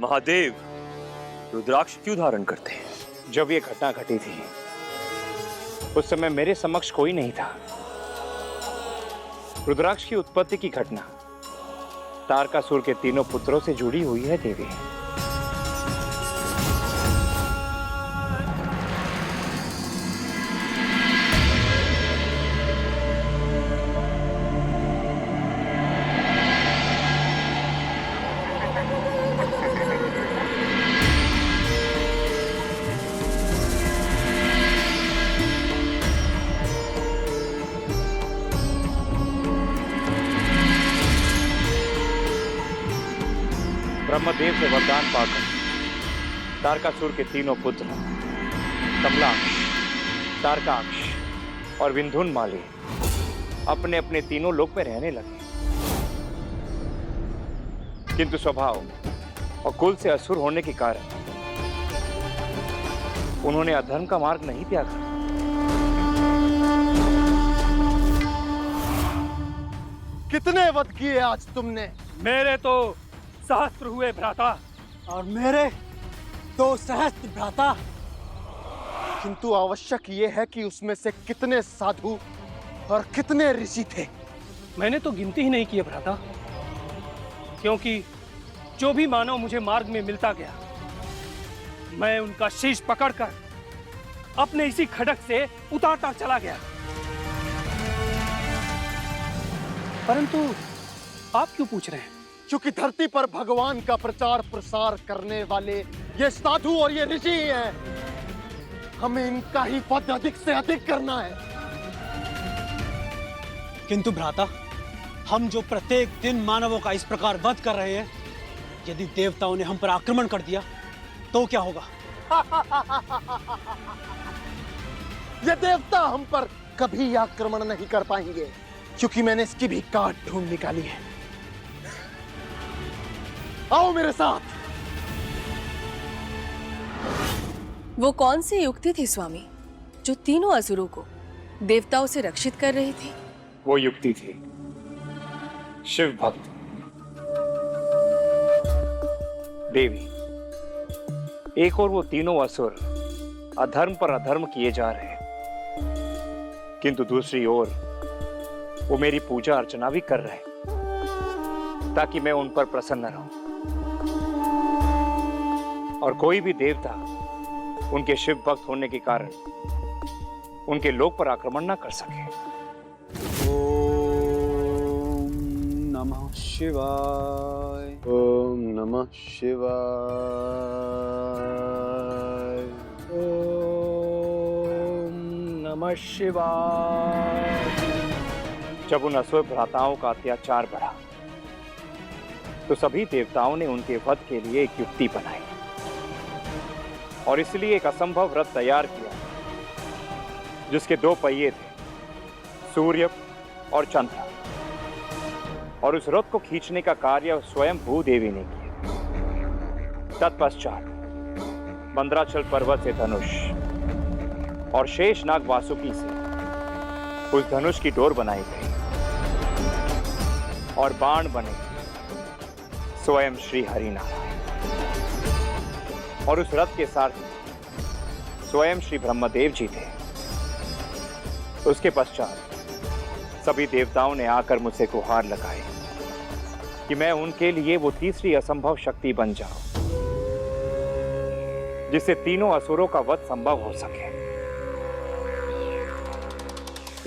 महादेव रुद्राक्ष क्यों धारण करते हैं? जब ये घटना घटी थी उस समय मेरे समक्ष कोई नहीं था। रुद्राक्ष की उत्पत्ति की घटना तारकासुर के तीनों पुत्रों से जुड़ी हुई है देवी। ब्रह्मदेव से वरदान पाकर तारकासुर के तीनों पुत्र कमलाक्ष, तारकाक्ष और विंधुनमाली अपने अपने तीनों लोक में रहने लगे, किंतु स्वभाव और कुल से असुर होने के कारण उन्होंने अधर्म का मार्ग नहीं त्यागा। कितने वध किए आज तुमने? मेरे तो सहस्त्र हुए भ्राता। और मेरे 2 सहस्त्र भ्राता। किंतु आवश्यक यह है कि उसमें से कितने साधु और कितने ऋषि थे। मैंने तो गिनती ही नहीं की भ्राता, क्योंकि जो भी मानव मुझे मार्ग में मिलता गया मैं उनका शीश पकड़कर अपने इसी खड़क से उतारता चला गया। परंतु आप क्यों पूछ रहे हैं? क्योंकि धरती पर भगवान का प्रचार प्रसार करने वाले ये साधु और ये ऋषि हैं। हमें इनका ही पद अधिक से अधिक करना है। किंतु भ्राता, हम जो प्रत्येक दिन मानवों का इस प्रकार वध कर रहे हैं, यदि देवताओं ने हम पर आक्रमण कर दिया तो क्या होगा? ये देवता हम पर कभी आक्रमण नहीं कर पाएंगे, क्योंकि मैंने इसकी भी काट ढूंढ निकाली है। आओ मेरे साथ। वो कौन सी युक्ति थी स्वामी जो तीनों असुरों को देवताओं से रक्षित कर रही थी? वो युक्ति थी शिव भक्त देवी। एक और वो तीनों असुर अधर्म पर अधर्म किए जा रहे, किंतु दूसरी ओर वो मेरी पूजा अर्चना भी कर रहे ताकि मैं उन पर प्रसन्न रहूं और कोई भी देवता उनके शिव भक्त होने के कारण उनके लोक पर आक्रमण न कर सके। ओम नमः शिवाय। ओम नमः शिवाय। ओम नमः शिवाय। जब उन असुर भ्राताओं का अत्याचार बढ़ा तो सभी देवताओं ने उनके वध के लिए एक युक्ति बनाई और इसलिए एक असंभव व्रत तैयार किया जिसके 2 पहिए थे, सूर्य और चंद्र। और उस रथ को खींचने का कार्य स्वयं भूदेवी ने किया। तत्पश्चात मंदराचल पर्वत से धनुष और शेषनाग वासुकी से उस धनुष की डोर बनाई गई और बाण बने स्वयं श्री हरिनारायण। और उस रथ के सारथी स्वयं श्री ब्रह्मदेव जी थे। उसके पश्चात सभी देवताओं ने आकर मुझसे गुहार लगाई कि मैं उनके लिए वो तीसरी असंभव शक्ति बन जाऊं जिससे तीनों असुरों का वध संभव हो सके।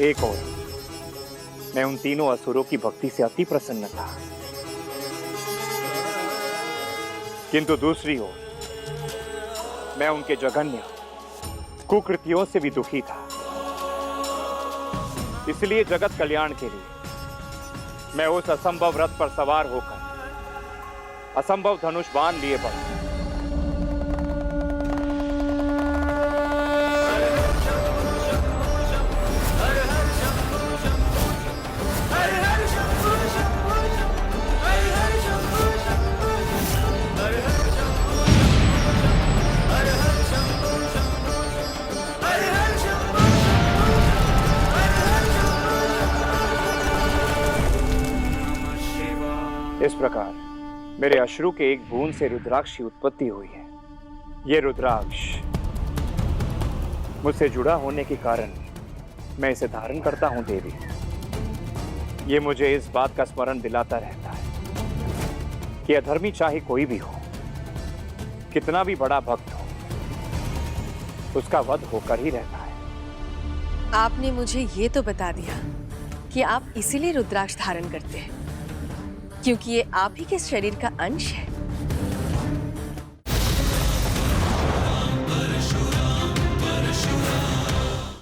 एक और मैं उन तीनों असुरों की भक्ति से अति प्रसन्न था, किंतु दूसरी ओर मैं उनके जघन्य कुकृतियों से भी दुखी था। इसलिए जगत कल्याण के लिए मैं उस असंभव रथ पर सवार होकर असंभव धनुष बाण लिए बढ़ा। इस प्रकार मेरे अश्रु के एक बूंद से रुद्राक्ष की उत्पत्ति हुई है। ये रुद्राक्ष मुझसे जुड़ा होने के कारण मैं इसे धारण करता हूं देवी। ये मुझे इस बात का स्मरण दिलाता रहता है कि अधर्मी चाहे कोई भी हो, कितना भी बड़ा भक्त हो, उसका वध होकर ही रहता है। आपने मुझे ये तो बता दिया कि आप इसीलिए रुद्राक्ष धारण करते हैं क्योंकि ये आप ही के शरीर का अंश है।